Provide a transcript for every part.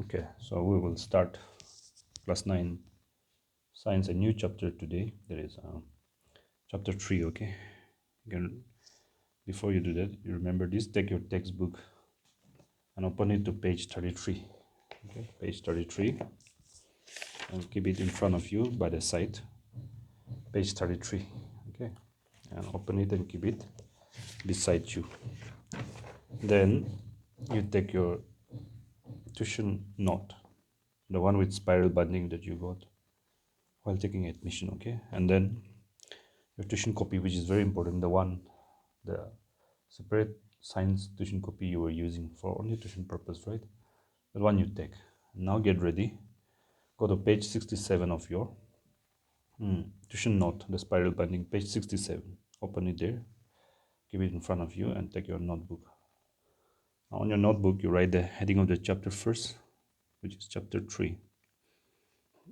Okay, so we will start class 9 science, a new chapter today. There is chapter 3. Okay, again, before you do that, you remember this, take your textbook and open it to page 33. Okay, page 33, and keep it in front of you by the side, page 33. Okay, and open it and keep it beside you. Then you take your tuition note, the one with spiral binding that you got while taking admission. Okay, and then your tuition copy, which is very important, the separate science tuition copy you were using for only tuition purpose, right? The one you take. Now get ready, go to page 67 of your tuition note, the spiral binding, page 67. Open it there, keep it in front of you, and take your notebook. Now on your notebook, you write the heading of the chapter first, which is chapter 3,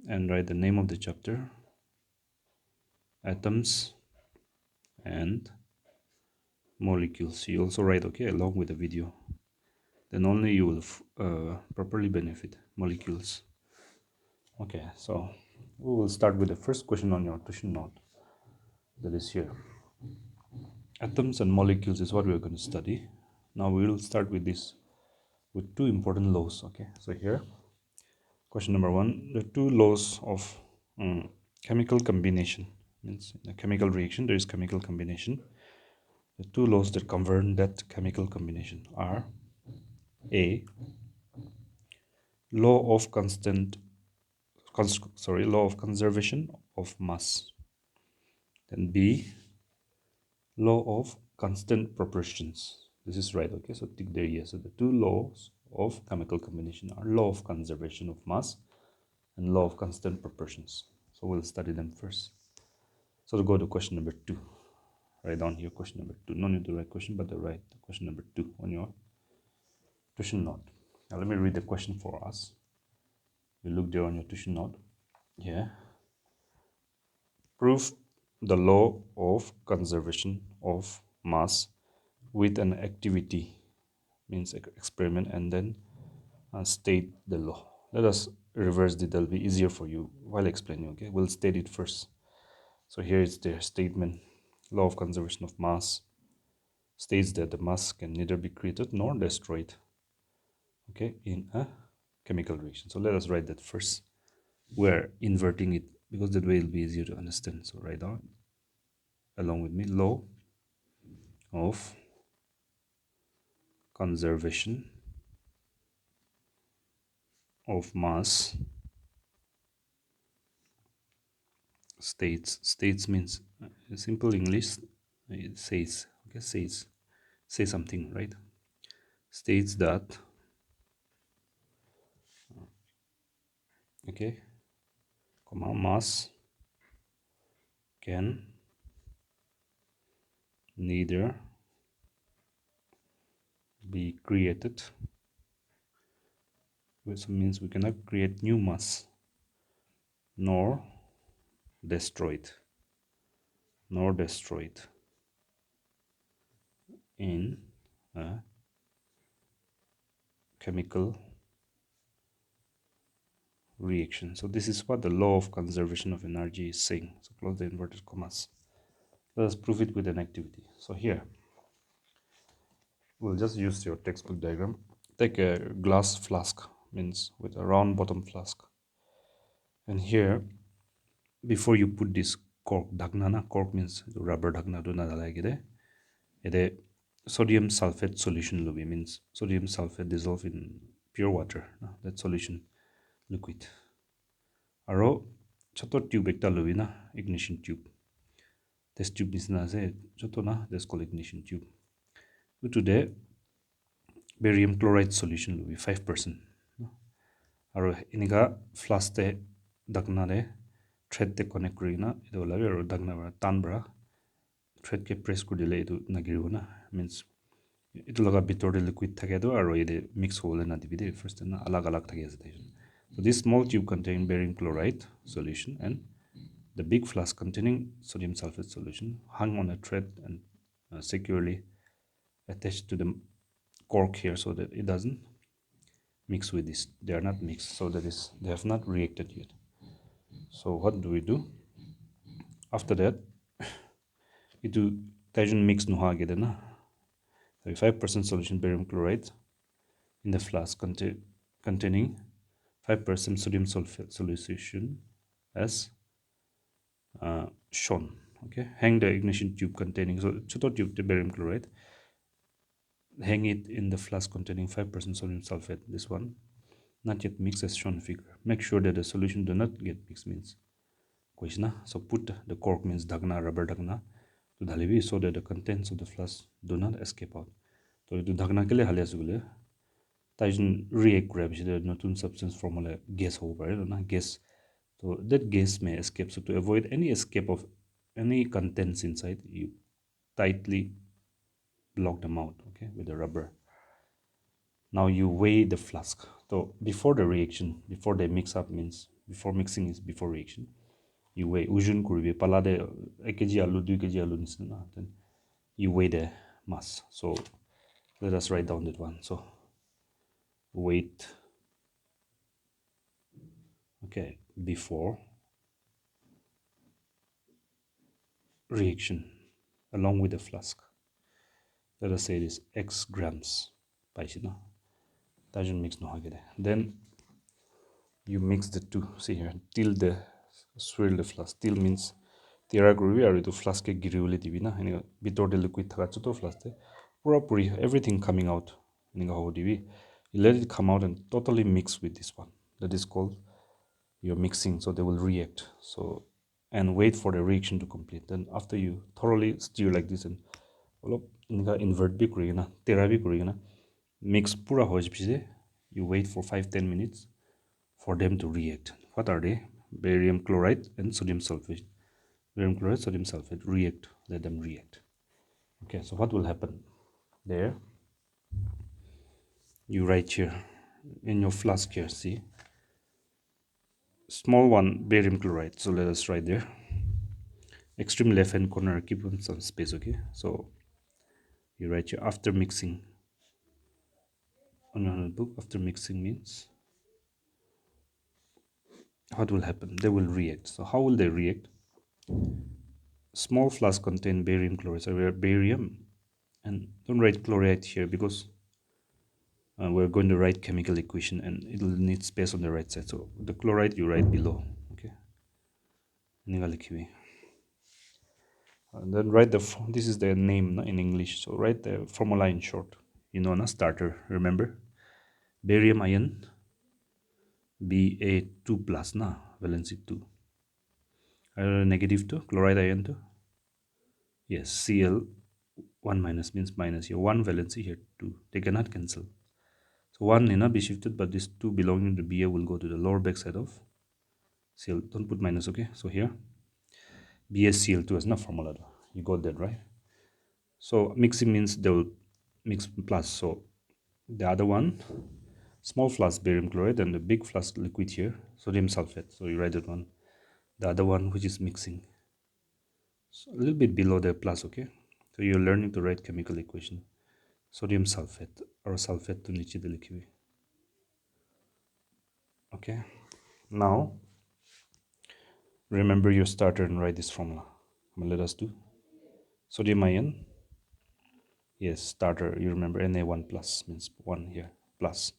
and write the name of the chapter, atoms and molecules. You also write, okay, along with the video. Then only you will properly benefit molecules. Okay, so we will start with the first question on your tuition note, that is here. Atoms and molecules is what we are going to study. Now we will start with this, with two important laws. Okay, so here, question number 1, the two laws of chemical combination. Means in a chemical reaction there is chemical combination. The two laws that govern that chemical combination are: A, law of law of conservation of mass. Then B, law of constant proportions. This is right. Okay, so tick there, yes. So the two laws of chemical combination are law of conservation of mass and law of constant proportions. So we'll study them first. So to go to question number 2, write down here question number 2. No need to write question, but write question number 2 on your tuition note. Now let me read the question for us. You look there on your tuition note. Yeah. Prove the law of conservation of mass with an activity, means experiment, and then state the law. Let us reverse it, that'll be easier for you while explaining. Okay, we'll state it first. So here is their statement. Law of conservation of mass states that the mass can neither be created nor destroyed, okay, in a chemical reaction. So let us write that first. We're inverting it because that way it'll be easier to understand. So write down along with me, law of conservation of mass states means simple English, it says, okay, say something, right? States that, okay, comma, mass can neither be created, which means we cannot create new mass, nor destroyed in a chemical reaction. So this is what the law of conservation of energy is saying. So close the inverted commas. Let us prove it with an activity. So here we'll just use your textbook diagram. Take a glass flask, means with a round bottom flask, and here, before you put this cork, dhakna, cork means rubber dhakna to nadalagide, ede sodium sulfate solution lubi, means sodium sulfate dissolved in pure water, that solution liquid. Aro choto tube ekta lubi na, ignition tube. Test tube nisna ase choto na, that's called ignition tube. Today barium chloride solution lubi 5%. Aro inika flask te dhakna de thread te connect kurina edo labi aro dhakna bara tan bara thread ke press kuri dile edu nagiribo na, means itu laga bitor de liquid thake do aro ide mix hole na dibide first na alag thake ase. So this small tube contain barium chloride solution and the big flask containing sodium sulfate solution hung on a thread and securely attached to the cork here so that it doesn't mixed with this. They are not mixed, so that is, they have not reacted yet. So what do we do? After that, it do Taijun mix nuha gedena. 5% solution barium chloride in the flask containing 5% sodium sulfate solution as shown. Okay, hang the ignition tube containing, so choto tube the barium chloride, hang it in the flask containing 5% sodium sulfate. This one not yet mixed as shown figure. Make sure that the solution do not get mixed means question. So put the cork means dagna, rubber dagna to dhalibi, so that the contents of the flask do not escape out. So to dagna ke liye hale asugule taijun react grab the notun substance formula gas over na gas. So that gas may escape. So to avoid any escape of any contents inside, you tightly block them out, okay, with the rubber. Now you weigh the flask. So before the reaction, before they mix up means before mixing is before reaction. You weigh ujun kuribe palade 1 kg alu 2 kg alu nisna, then you weigh the mass. So let us write down that one. So weight, okay, before reaction along with the flask. Let us say it is x grams. Mix no. Then you mix the two. See here, till the swirl the flask. Till means tira groovy or to flask giriuli divina. And bitor the liquid to flask. Pura puri, everything coming out. You let it come out and totally mix with this one. That is called your mixing. So they will react. So and wait for the reaction to complete. Then after you thoroughly stir like this and invert big tira big mix pura hoj you wait for 5-10 minutes for them to react. What are they? Barium chloride and sodium sulfate. Barium chloride, sodium sulfate react. Let them react. Okay, so what will happen? There, you write here in your flask here, see? Small one, barium chloride. So let us write there. Extreme left hand corner, keep some space, okay? So you write here after mixing. On your notebook, after mixing means what will happen? They will react. So how will they react? Small flask contain barium chloride. So we have barium, and don't write chloride here because we're going to write chemical equation and it will need space on the right side. So the chloride you write below, okay? And then write this is the name in English. So write the formula in short. You know, starter. Remember, barium ion Ba2 plus na valency 2. Negative 2 chloride ion 2. Yes, Cl1 minus means minus here 1 valency here 2. They cannot cancel. So 1 may not be shifted, but this 2 belonging to Ba will go to the lower backside of Cl. Don't put minus, okay? So here BaCl2 is not formula. You got that, right? So mixing means they will mix plus. So the other one, small flask barium chloride, and the big flask liquid here, sodium sulfate. So you write that one. The other one which is mixing. So a little bit below the plus, okay? So you're learning to write chemical equation. Sodium sulfate or sulfate to niche the liquid. Okay. Now remember your starter and write this formula. Let us do sodium ion. Yes, starter. You remember Na1 plus means 1 here plus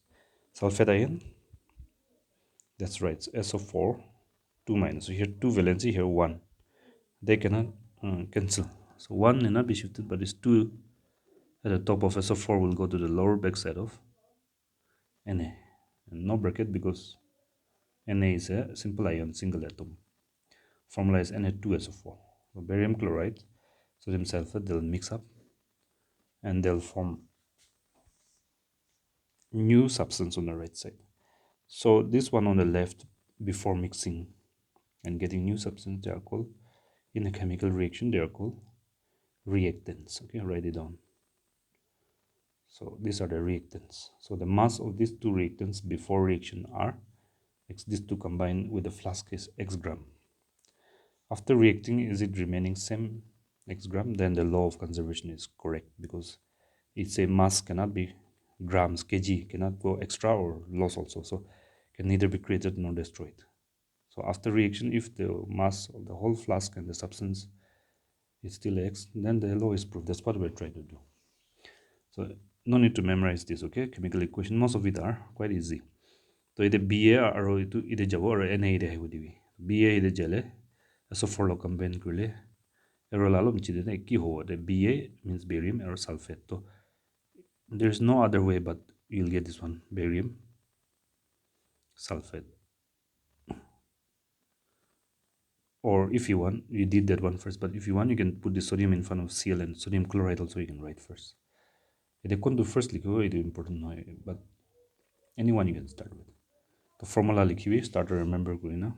sulfate ion. That's right. SO4 2 minus. So here 2 valency, here 1. They cannot cancel. So 1 cannot be shifted, but it's 2 at the top of SO4 will go to the lower backside of Na. And no bracket because Na is a simple ion, single atom. Formula is Na2SO4. So barium chloride, sodium sulfate, they'll mix up and they'll form new substance on the right side. So this one on the left, before mixing and getting new substance, they are called, in a chemical reaction, they are called reactants. Okay, write it down. So these are the reactants. So the mass of these two reactants before reaction are these two combined with the flask is x gram. After reacting, is it remaining same x gram? Then the law of conservation is correct because it's a mass cannot be grams, kg, cannot go extra or loss also. So can neither be created nor destroyed. So after reaction, if the mass of the whole flask and the substance is still X, then the law is proved. That's what we're trying to do. So no need to memorize this, okay? Chemical equation, most of it are quite easy. So it BA or it jabo or NA ide hai dibi. BA ide jale, so for lo combine kule. Erolalo mchide na ki ho. The BA means barium or sulfate. So there's no other way but you'll get this one, barium sulfate. Or if you want, you did that one first, but if you want, you can put the sodium in front of Cl and sodium chloride also you can write first. It can do first likhiyo, it is important, but anyone you can start with. The formula likhiyo, start to remember kurina.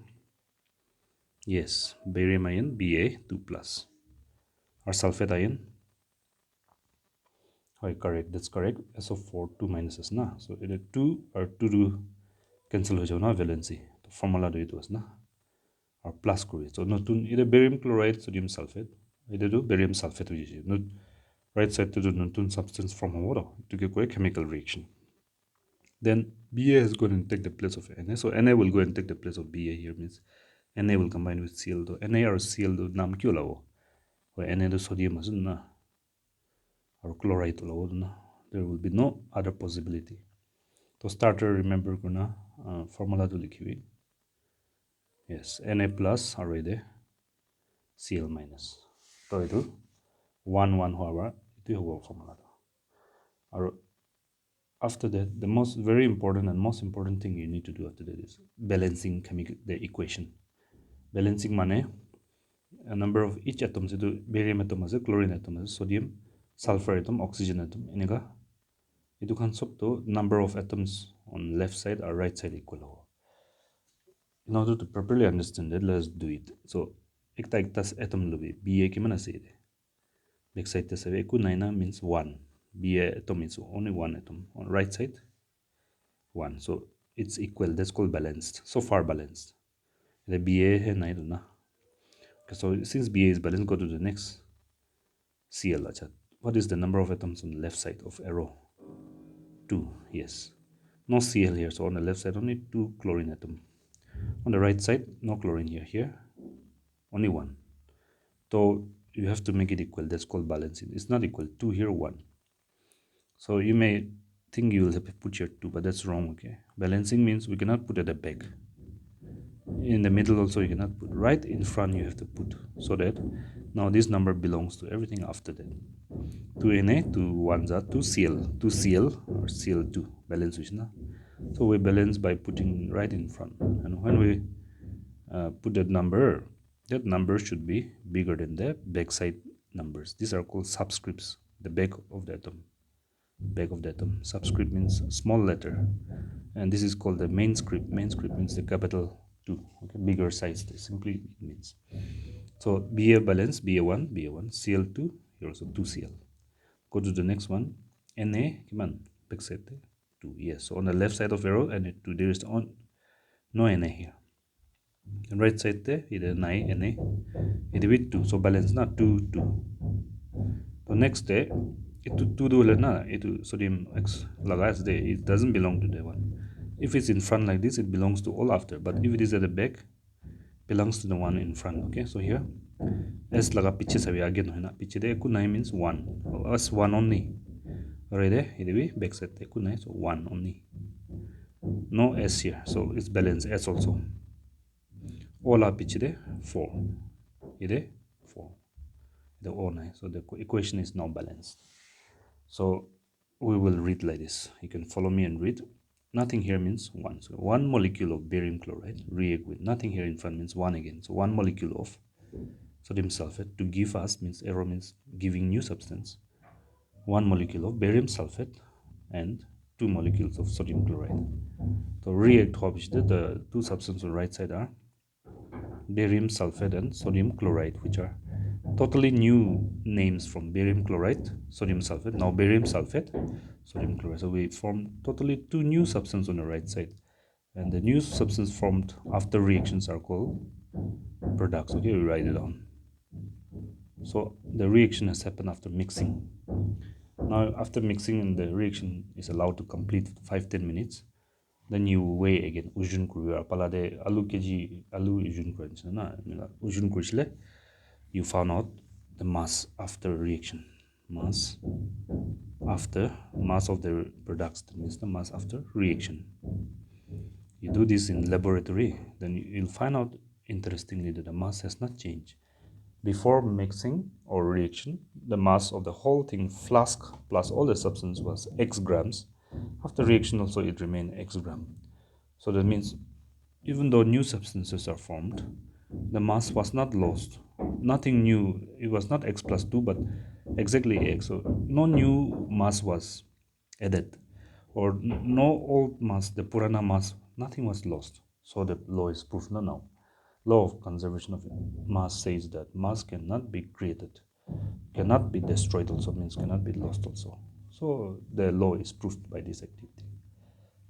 Yes, barium ion Ba 2+. Or sulfate ion. Oh, correct, that's correct. SO4 2 minuses na. So it is 2 or 2 cancel ho jao na valency. The formula do it was na. Or plus kuri. So no tun either barium chloride sodium sulfate. Either do barium sulfate ho no right side to do non substance from water to get a chemical reaction. Then Ba is going to take the place of Na. So Na will go and take the place of Ba here, means Na will combine with Cl. Na or Cl do nam kyo lao. Or Na do sodium as na. Or chloride lao na. There will be no other possibility. To starter, remember kuna formula to likhiwi. Yes, Na plus already Cl minus. So it will 1 1 however it will formula. Or after that, the very most important thing you need to do after that is balancing the equation. Balancing mane a number of each atom to do barium atom as a chlorine atom as sodium, sulfur atom, oxygen atom. Iniga itu concept to number of atoms on left side or right side equal. In order to properly understand it, let's do it. So ekta atom lobi Ba ki mana say back side ta say eku 9 means 1. Ba atom is only one atom on right side. 1, so it's equal. That's called balanced. So far balanced. The Ba hai nahi na. Okay, so since Ba is balanced, go to the next. Cl. What is the number of atoms on the left side of arrow? 2. Yes. No Cl here. So on the left side only 2 chlorine atom. On the right side no chlorine here. Here only 1. So you have to make it equal. That's called balancing. It's not equal. 2 here 1. So you may think you will have to put here 2, but that's wrong. Okay, balancing means we cannot put at the back. In the middle also you cannot put. Right in front you have to put, so that now this number belongs to everything after that. 2 Na, 2 1 2 Cl, 2 Cl or Cl2 balance which na. So we balance by putting right in front, and when we put that number should be bigger than the backside numbers. These are called subscripts. The back of the atom. Subscript means small letter, and this is called the main script. Main script means the capital 2. Okay, bigger size. Simply it means. So Ba balance Ba1 Cl2 here also 2 Cl. Go to the next one. Na kiman backside 2. Yes. So on the left side of arrow and 2 there is no Na here. And right side there either Na it with 2. So balance na 2 2. So next day it 2 do na it sodium X lagas there, it doesn't belong to the one. If it's in front like this, it belongs to all after, but if it is at the back, belongs to the one in front. Okay, so here S laga piche sabi again no na piche de ku 9 means 1. S 1 only. Already it will be back side ku 9, so 1 only. No S here, so it's balanced. S also. All are piche de 4. Ide 4. The O 9. So the equation is now balanced. So we will read like this. You can follow me and read. Nothing here means 1. So 1 molecule of barium chloride react with nothing here in front means 1 again. So 1 molecule of sodium sulfate to give us means arrow means giving new substance. 1 molecule of barium sulfate and 2 molecules of sodium chloride. So react the 2 substances on the right side are barium sulfate and sodium chloride, which are totally new names from barium chloride, sodium sulfate, now barium sulfate, sodium chloride. So we form totally 2 new substances on the right side, and the new substance formed after reactions are called products. Okay, we write it down. So the reaction has happened after mixing. Now after mixing and the reaction is allowed to complete 5-10 minutes, then you weigh again ujun kuru palade alu kg alu ujun kuru na ujun kuru you found out the mass after reaction, mass after mass of the products, that means the mass after reaction. You do this in laboratory, then you'll find out interestingly that the mass has not changed. Before mixing or reaction, the mass of the whole thing, flask plus all the substance, was x grams. After reaction also it remained x gram. So that means even though new substances are formed, the mass was not lost. Nothing new. It was not x plus 2 but exactly x. So no new mass was added, or no old mass, the purana mass, nothing was lost. So the law is proved now. Law of conservation of mass says that mass cannot be created, cannot be destroyed also, means cannot be lost also. So the law is proved by this activity.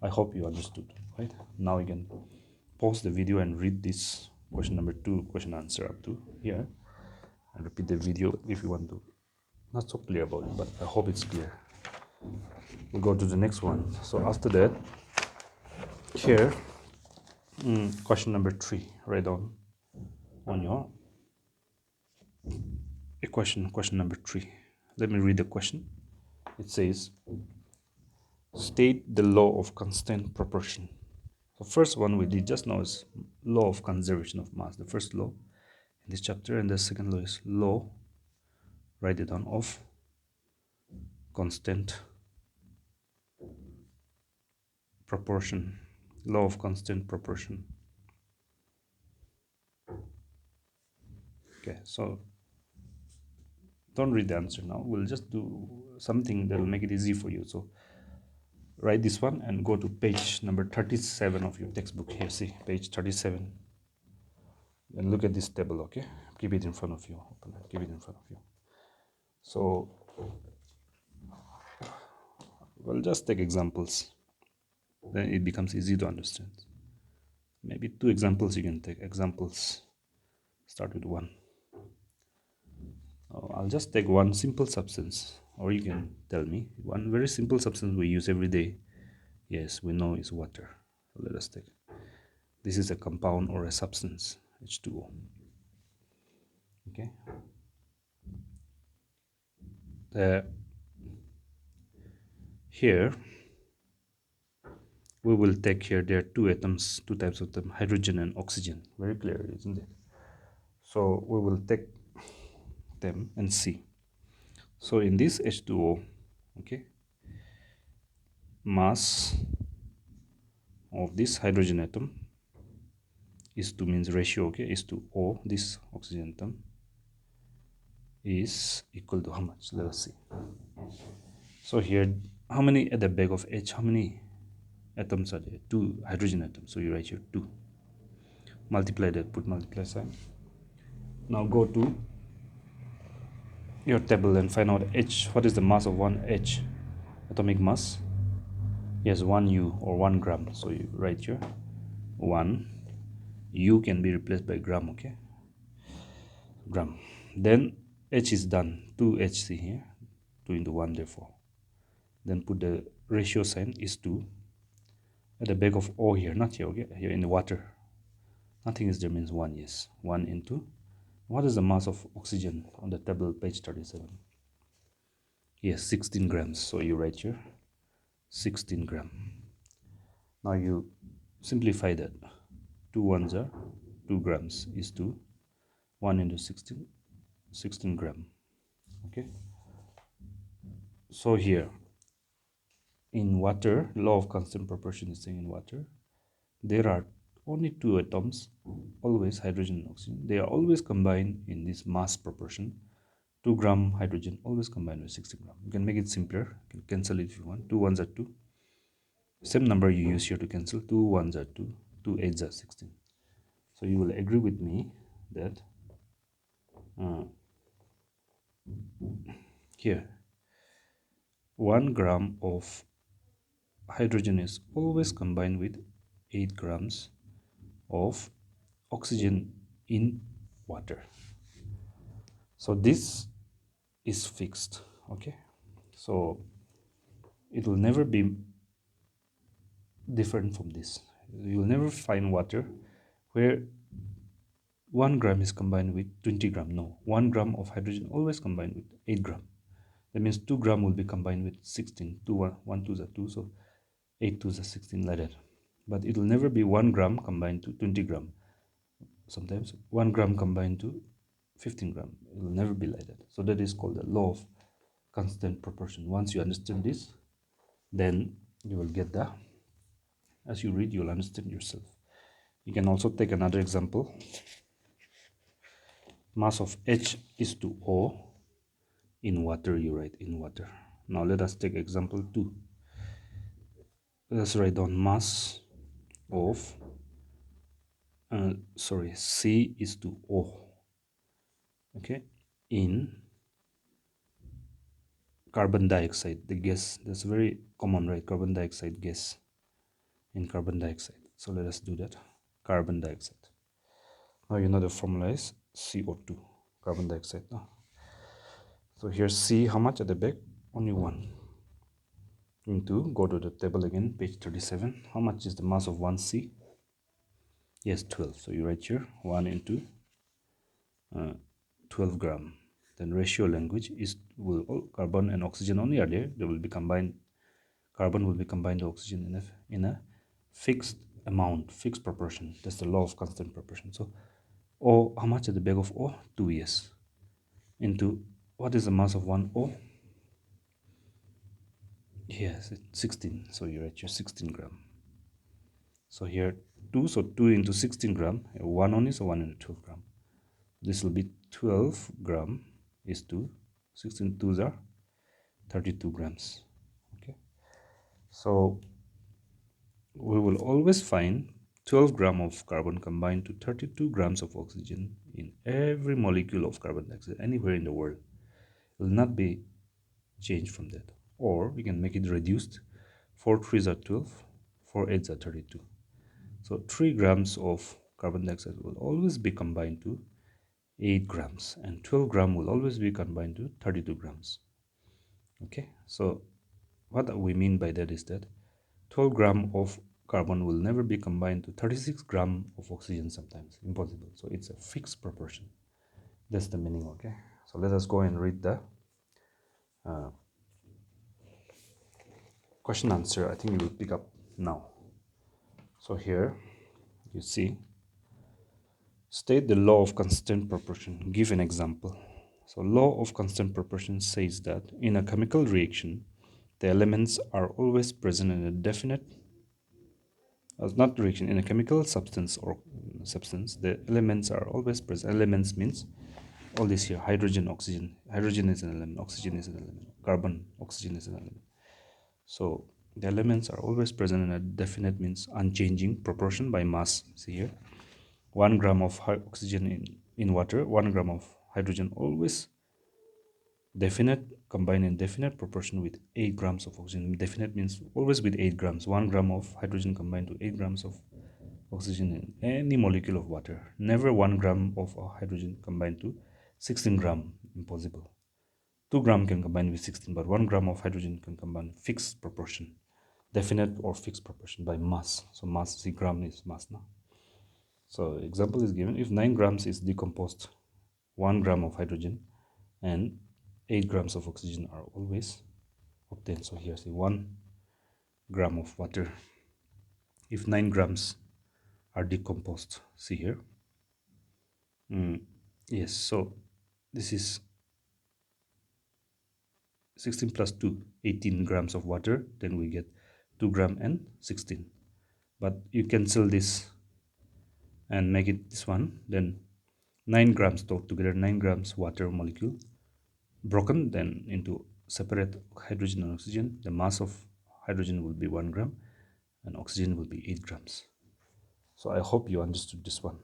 I hope you understood, right? Now you can pause the video and read this question number 2, question answer up to here, and repeat the video if you want to. Not so clear about it, but I hope it's clear. We'll go to the next one. So after that, here, question number 3, write down on your equation, question number 3. Let me read the question. It says, state the law of constant proportion. The first one we did just now is law of conservation of mass, the first law in this chapter, and the second law is law, write it down, of constant proportion, law of constant proportion. Okay, so don't read the answer now. We'll just do something that will make it easy for you. So write this one and go to page number 37 of your textbook. Here, see, page 37. And look at this table, okay? Keep it in front of you. Open it, keep it in front of you. So we'll just take examples. Then it becomes easy to understand. Maybe 2 examples you can take. Examples. Start with 1. I'll just take one simple substance, or you can tell me one very simple substance we use every day. Yes, we know is water. So let us take. This is a compound or a substance, H2O. Okay. Here we will take here, there are 2 atoms, 2 types of them, hydrogen and oxygen. Very clear, isn't it? So we will take them and see. So in this H2O, okay, mass of this hydrogen atom is to, means ratio, okay, is to O, this oxygen atom, is equal to how much? Let us see. So here, how many at the back of H, how many atoms are there? 2 hydrogen atoms. So you write here 2. Multiply that, put multiply sign. Now go to your table and find out H. What is the mass of one H? Atomic mass? Yes, 1 U or 1 gram. So you write here 1. U can be replaced by gram, okay? Gram. Then H is done. 2 HC here. 2 into 1 therefore. Then put the ratio sign is 2. At the back of O here, not here, okay? Here in the water. Nothing is there, means 1, yes. 1 into. What is the mass of oxygen on the table, page 37? Yes, 16 grams. So you write here 16 gram. Now you simplify that. 2 ones are 2 grams is to 1 into 16, 16 gram. Okay. So here in water, law of constant proportion is saying in water, there are only 2 atoms, always hydrogen and oxygen. They are always combined in this mass proportion. 2 gram hydrogen always combined with 60 gram. You can make it simpler. You can cancel it if you want. 2 ones are 2. Same number you use here to cancel. 2 ones are 2. 2 eights are 16. So you will agree with me that here 1 gram of hydrogen is always combined with 8 grams of oxygen in water. So this is fixed, okay? So it will never be different from this. You will never find water where 1 gram is combined with 20 gram. No, 1 gram of hydrogen always combined with 8 gram. That means 2 gram will be combined with 16. 2, 1 2 is 2, so 8 2 is 16, like that. But it will never be 1 gram combined to 20 gram. Sometimes 1 gram combined to 15 gram. It will never be like that. So that is called the law of constant proportion. Once you understand this, then you will get the, as you read, you will understand yourself. You can also take another example. Mass of H is to O in water, you write in water. Now let us take example 2. Let's write down mass of C is to O, okay, in carbon dioxide, the gas. That's very common, right? Carbon dioxide gas, in carbon dioxide. So let us do that. Carbon dioxide. Now you know the formula is CO2, carbon dioxide. Now, so here C, how much at the back? Only 1. Into, go to the table again, page 37. How much is the mass of 1C? Yes, 12. So you write here 1 into 12 gram. Then ratio language is, will all carbon and oxygen only are there. They will be combined. Carbon will be combined to oxygen in a fixed amount, fixed proportion. That's the law of constant proportion. So O, how much at the back of O? 2, yes. Into, what is the mass of 1O? Yes, it's 16. So you write here 16 gram. So here 2, so 2 into 16 gram, 1 only, so 1 into 12 gram. This will be 12 gram is to 16 2s are 32 grams. Okay, so we will always find 12 gram of carbon combined to 32 grams of oxygen in every molecule of carbon dioxide anywhere in the world. It will not be changed from that. Or we can make it reduced. 4 3s are 12, 4 8s are 32. So 3 grams of carbon dioxide will always be combined to 8 grams, and 12 gram will always be combined to 32 grams. Okay, so what we mean by that is that 12 gram of carbon will never be combined to 36 gram of oxygen, sometimes impossible. So it's a fixed proportion. That's the meaning. Okay, so let us go and read the question answer. I think you will pick up now. So here you see, state the law of constant proportion. Give an example. So law of constant proportion says that in a chemical reaction, the elements are always present in a definite, not reaction, in a chemical substance or substance, the elements are always present. Elements means all this here, hydrogen, oxygen. Hydrogen is an element, oxygen is an element, carbon, oxygen is an element. So the elements are always present in a definite, means unchanging proportion by mass. See here, 1 gram of oxygen in water, 1 gram of hydrogen, always definite, combined in definite proportion with 8 grams of oxygen. Definite means always with 8 grams. 1 gram of hydrogen combined to 8 grams of oxygen in any molecule of water. Never 1 gram of hydrogen combined to 16 gram. Impossible. 2 gram can combine with 16, but 1 gram of hydrogen can combine fixed proportion. Definite or fixed proportion by mass. So mass, see, gram is mass now. So example is given. If 9 grams is decomposed, 1 gram of hydrogen and 8 grams of oxygen are always obtained. So here, say 1 gram of water. If 9 grams are decomposed, see here. Yes, so this is 16 plus 2, 18 grams of water. Then we get 2 gram and 16. But you cancel this and make it this one. Then 9 grams together, 9 grams water molecule broken then into separate hydrogen and oxygen. The mass of hydrogen will be 1 gram and oxygen will be 8 grams. So I hope you understood this one.